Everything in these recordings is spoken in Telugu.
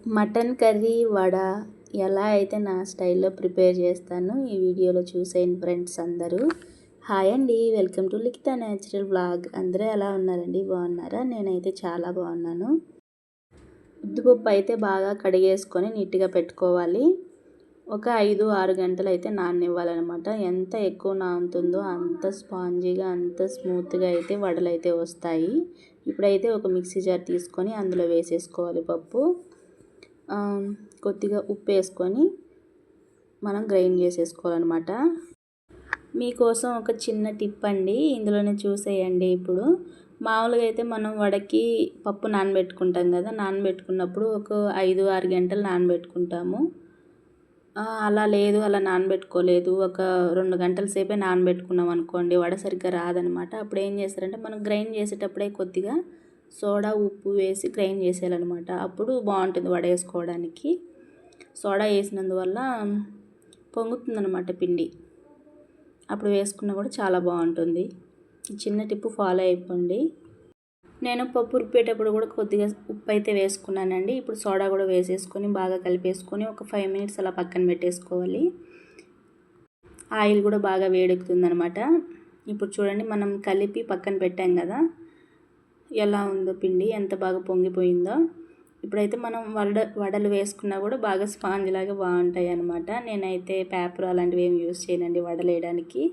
మటన్ కర్రీ వడ ఎలా అయితే నా స్టైల్లో ప్రిపేర్ చేస్తానో ఈ వీడియోలో చూసేయండి ఫ్రెండ్స్ అందరూ. హాయ్ అండి, welcome to Likhita natural vlog. అందరూ ఎలా ఉన్నారండి? బాగున్నారా? నేనైతే చాలా బాగున్నాను. ఉద్దిపప్పు అయితే బాగా కడిగేసుకొని నీట్గా పెట్టుకోవాలి. ఒక 5-6 గంటలు అయితే నాననివ్వాలన్నమాట. ఎంత ఎక్కువ నానుతుందో అంత స్పాంజీగా అంత స్మూత్గా అయితే వడలు అయితే వస్తాయి. ఇప్పుడైతే ఒక మిక్సీ జార్ తీసుకొని అందులో వేసేసుకోవాలి పప్పు. కొద్దిగా ఉప్పు వేసుకొని మనం గ్రైండ్ చేసేసుకోవాలన్నమాట. మీకోసం ఒక చిన్న టిప్ అండి, ఇందులోనే చూసేయండి. ఇప్పుడు మామూలుగా అయితే మనం వడకి పప్పు నానబెట్టుకుంటాం కదా, నానబెట్టుకున్నప్పుడు ఒక 5-6 గంటలు నానబెట్టుకుంటాము. అలా లేదు, అలా నానబెట్టుకోలేదు, ఒక 2 గంటల సేపే నానబెట్టుకున్నాం అనుకోండి, వడ సరిగ్గా రాదనమాట. అప్పుడు ఏం చేస్తారంటే మనం గ్రైండ్ చేసేటప్పుడే కొద్దిగా సోడా ఉప్పు వేసి గ్రైండ్ చేసేయాలన్నమాట. అప్పుడు బాగుంటుంది వడ వేసుకోవడానికి. సోడా వేసినందువల్ల పొంగుతుందన్నమాట పిండి. అప్పుడు వేసుకున్నా కూడా చాలా బాగుంటుంది. చిన్న టిప్పు ఫాలో అయిపోండి. నేను పప్పు రుబ్బేటప్పుడు కూడా కొద్దిగా ఉప్పు అయితే వేసుకున్నానండి. ఇప్పుడు సోడా కూడా వేసేసుకొని బాగా కలిపేసుకొని ఒక 5 మినిట్స్ అలా పక్కన పెట్టేసుకోవాలి. ఆయిల్ కూడా బాగా వేడెక్కుతుందనమాట. ఇప్పుడు చూడండి, మనం కలిపి పక్కన పెట్టాం కదా, ఎలా ఉందో పిండి, ఎంత బాగా పొంగిపోయిందో. ఇప్పుడైతే మనం వడలు వేసుకున్నా కూడా బాగా స్పాంజ్ లాగా బాగుంటాయి అన్నమాట. నేనైతే పేపర్ అలాంటివి ఏమి యూజ్ చేయనండి వడలు వేయడానికి.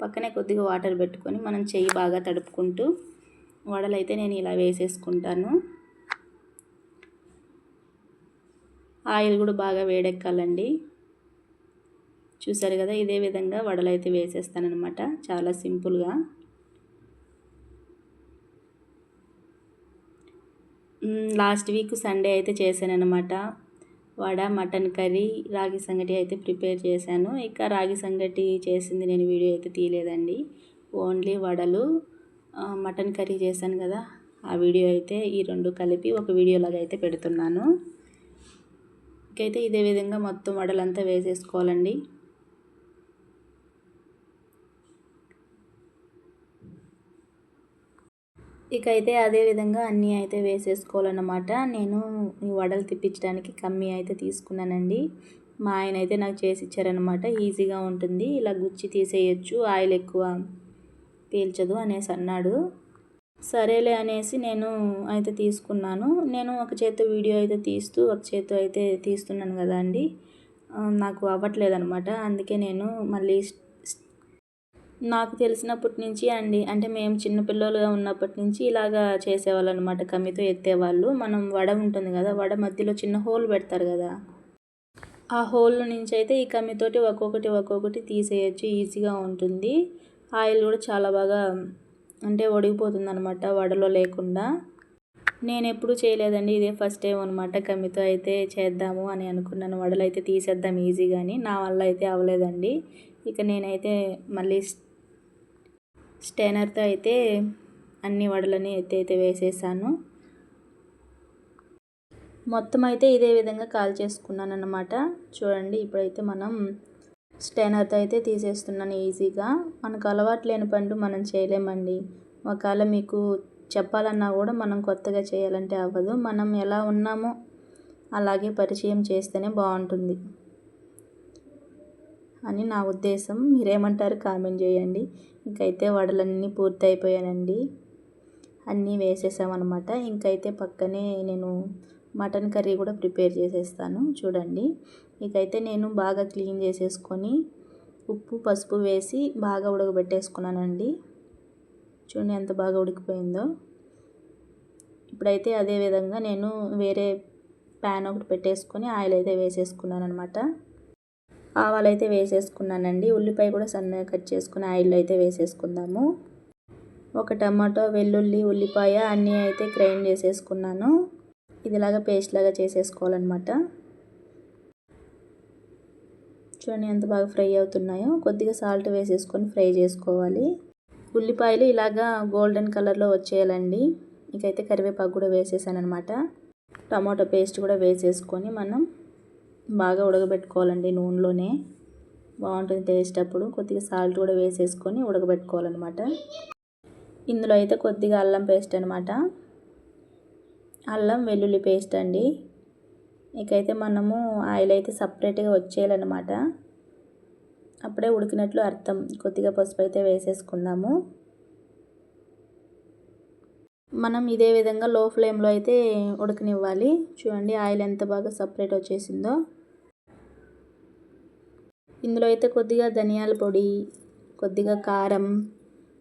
పక్కనే కొద్దిగా వాటర్ పెట్టుకొని మనం చెయ్యి బాగా తడుపుకుంటూ వడలు అయితే నేను ఇలా వేసేసుకుంటాను. ఆయిల్ కూడా బాగా వేడెక్కాలండి. చూసారు కదా, ఇదే విధంగా వడలు అయితే వేసేస్తానన్నమాట, చాలా సింపుల్గా. లాస్ట్ వీక్ సండే అయితే చేశానన్నమాట వడ, మటన్ కర్రీ, రాగి సంగటి అయితే ప్రిపేర్ చేశాను. ఇక రాగి సంగటి చేసింది నేను వీడియో అయితే తీయలేదండి. ఓన్లీ వడలు, మటన్ కర్రీ చేశాను కదా, ఆ వీడియో అయితే ఈ రెండు కలిపి ఒక వీడియోలాగా అయితే పెడుతున్నాను. ఇంకైతే ఇదే విధంగా మొత్తం వడలంతా వేసేసుకోవాలండి. ఇక అయితే అదే విధంగా అన్నీ అయితే వేసేసుకోవాలన్నమాట. నేను ఈ వడలు తిప్పించడానికి కమ్మీ అయితే తీసుకున్నానండి. మా ఆయన అయితే నాకు చేసి ఇచ్చారనమాట. ఈజీగా ఉంటుంది, ఇలా గుచ్చి తీసేయచ్చు, ఆయిల్ ఎక్కువ పీల్చదు అనేసి అన్నాడు. సరేలే అనేసి నేను అయితే తీసుకున్నాను. నేను ఒక చేత్తో వీడియో అయితే తీస్తూ ఒక చేత్తో అయితే తీస్తున్నాను కదా అండి, నాకు అవ్వట్లేదు అనమాట. అందుకే నేను మళ్ళీ నాకు తెలిసినప్పటి నుంచి అండి, అంటే మేము చిన్నపిల్లలుగా ఉన్నప్పటి నుంచి ఇలాగా చేసేవాళ్ళు అనమాట. కమ్మితో ఎత్తేవాళ్ళు. మనం వడ ఉంటుంది కదా, వడ మధ్యలో చిన్న హోల్ పెడతారు కదా, ఆ హోల్ నుంచి అయితే ఈ కమ్మితోటి ఒక్కొక్కటి తీసేయచ్చు, ఈజీగా ఉంటుంది. ఆయిల్ కూడా చాలా బాగా అంటే ఒడిగిపోతుంది అనమాట వడలో లేకుండా. నేను ఎప్పుడూ చేయలేదండి, ఇదే ఫస్ట్ టైం అనమాట. కమ్మితో అయితే చేద్దాము అని అనుకున్నాను, వడలు అయితే తీసేద్దాం ఈజీగాని. నా వల్ల అయితే అవ్వలేదండి. ఇక నేనైతే మళ్ళీ స్టైనర్తో అయితే అన్ని వడలని అయితే వేసేసాను. మొత్తం అయితే ఇదే విధంగా కాల్ చేసుకున్నాను అన్నమాట. చూడండి, ఇప్పుడైతే మనం స్టైనర్తో అయితే తీసేస్తున్నాను ఈజీగా. మనకు అలవాటు లేని పనులు మనం చేయలేమండి. ఒకవేళ మీకు చెప్పాలన్నా కూడా మనం కొత్తగా చేయాలంటే అవ్వదు. మనం ఎలా ఉన్నామో అలాగే పరిచయం చేస్తేనే బాగుంటుంది అని నా ఉద్దేశం. మీరేమంటారు కామెంట్ చేయండి. ఇంకైతే వడలన్నీ పూర్తి అయిపోయానండి, అన్నీ వేసేసామన్నమాట. ఇంకైతే పక్కనే నేను మటన్ కర్రీ కూడా ప్రిపేర్ చేసేస్తాను. చూడండి, ఇకైతే నేను బాగా క్లీన్ చేసేసుకొని ఉప్పు పసుపు వేసి బాగా ఉడకబెట్టేసుకున్నానండి. చూడండి ఎంత బాగా ఉడికిపోయిందో. ఇప్పుడైతే అదే విధంగా నేను వేరే ప్యాన్ ఒకటి పెట్టేసుకొని ఆయిల్ అయితే వేసేసుకున్నాను అనమాట. ఆవాలు అయితే వేసేసుకున్నానండి. ఉల్లిపాయ కూడా సన్నగా కట్ చేసుకుని ఆయిల్ అయితే వేసేసుకుందాము. ఒక టమాటో, వెల్లుల్లి, ఉల్లిపాయ అన్నీ అయితే గ్రైండ్ చేసేసుకున్నాను. ఇదిలాగా పేస్ట్ లాగా చేసేసుకోవాలన్నమాట. చూడండి ఎంత బాగా ఫ్రై అవుతున్నాయో. కొద్దిగా సాల్ట్ వేసేసుకొని ఫ్రై చేసుకోవాలి. ఉల్లిపాయలు ఇలాగా గోల్డెన్ కలర్లో వచ్చేయాలండి. ఇకైతే కరివేపాకు కూడా వేసేసాను అనమాట. టమాటో పేస్ట్ కూడా వేసేసుకొని మనం బాగా ఉడకబెట్టుకోవాలండి నూనెలోనే, బాగుంటుంది టేస్ట్. అప్పుడు కొద్దిగా సాల్ట్ కూడా వేసేసుకొని ఉడకబెట్టుకోవాలన్నమాట. ఇందులో అయితే కొద్దిగా అల్లం పేస్ట్ అనమాట, అల్లం వెల్లుల్లి పేస్ట్ అండి. ఇకైతే మనము ఆయిల్ అయితే సపరేట్గా వచ్చేయాలన్నమాట. అప్పుడే ఉడికినట్లు అర్థం. కొద్దిగా పసుపు అయితే వేసేసుకుందాము. మనం ఇదే విధంగా లో ఫ్లేమ్లో అయితే ఉడకనివ్వాలి. చూడండి ఆయిల్ ఎంత బాగా సపరేట్ వచ్చేసిందో. ఇందులో అయితే కొద్దిగా ధనియాల పొడి, కొద్దిగా కారం,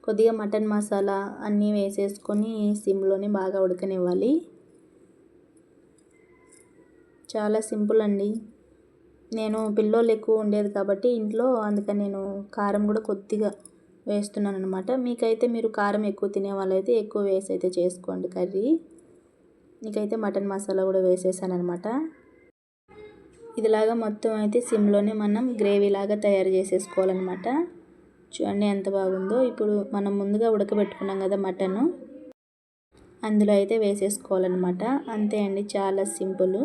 కొద్దిగా మటన్ మసాలా అన్నీ వేసేసుకొని సిమ్లోనే బాగా ఉడకనివ్వాలి. చాలా సింపుల్ అండి. నేను పిల్లోళ్ళు ఎక్కువ ఉండేది కాబట్టి ఇంట్లో, అందుకని నేను కారం కూడా కొద్దిగా వేస్తున్నాను అనమాట. మీకైతే మీరు కారం ఎక్కువ తినే వాళ్ళైతే ఎక్కువ వేసి అయితే చేసుకోండి కర్రీ. నీకైతే మటన్ మసాలా కూడా వేసేసాను అనమాట. ఇదిలాగా మొత్తం అయితే సిమ్లోనే మనం గ్రేవీ లాగా తయారు చేసేసుకోవాలన్నమాట. చూడండి ఎంత బాగుందో. ఇప్పుడు మనం ముందుగా ఉడకబెట్టుకున్నాం కదా మటను, అందులో అయితే వేసేసుకోవాలన్నమాట. అంతే అండి, చాలా సింపుల్.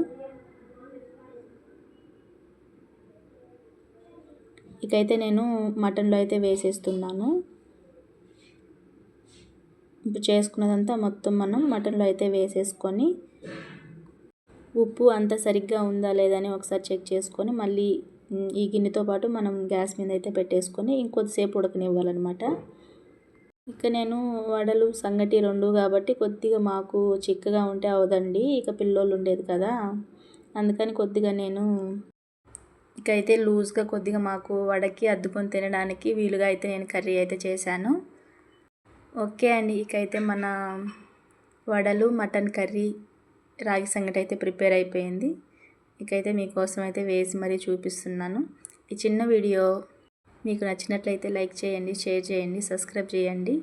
ఇకైతే నేను మటన్లో అయితే వేసేస్తున్నాను. ఇప్పుడు చేసుకున్నదంతా మొత్తం మనం మటన్లో అయితే వేసేసుకొని ఉప్పు అంతా సరిగ్గా ఉందా లేదని ఒకసారి చెక్ చేసుకొని మళ్ళీ ఈ గిన్నెతో పాటు మనం గ్యాస్ మీద అయితే పెట్టేసుకొని ఇంకొద్దిసేపు ఉడకనివ్వాలన్నమాట. ఇక నేను వడలు సంగటి రెండు కాబట్టి కొద్దిగా మాకు చిక్కగా ఉంటే అవదండి. ఇక పిల్లోళ్ళు ఉండేది కదా, అందుకని కొద్దిగా నేను ఇకైతే లూజ్గా కొద్దిగా మాకు వడకి అద్దుకొని తినడానికి వీలుగా అయితే నేను కర్రీ అయితే చేశాను. ఓకే అండి, ఇకైతే మన వడలు, మటన్ కర్రీ, రాగి సంగటి అయితే ప్రిపేర్ అయిపోయింది. ఇకైతే మీకోసం అయితే వేసి మరీ చూపిస్తున్నాను. ఈ చిన్న వీడియో మీకు నచ్చినట్లయితే లైక్ చేయండి, షేర్ చేయండి, సబ్స్క్రైబ్ చేయండి.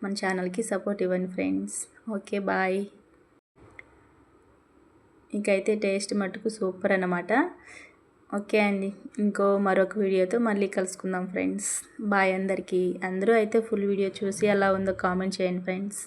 మన ఛానల్కి సపోర్ట్ ఇవ్వండి ఫ్రెండ్స్. Okay bye. ఇంకైతే టేస్ట్ మట్టుకు సూపర్ అన్నమాట. ఓకే అండి, మరొక వీడియోతో మళ్ళీ కలుసుకుందాం ఫ్రెండ్స్. బాయ్ అందరికీ. అందరూ అయితే ఫుల్ వీడియో చూసి ఎలా ఉందో కామెంట్ చేయండి ఫ్రెండ్స్.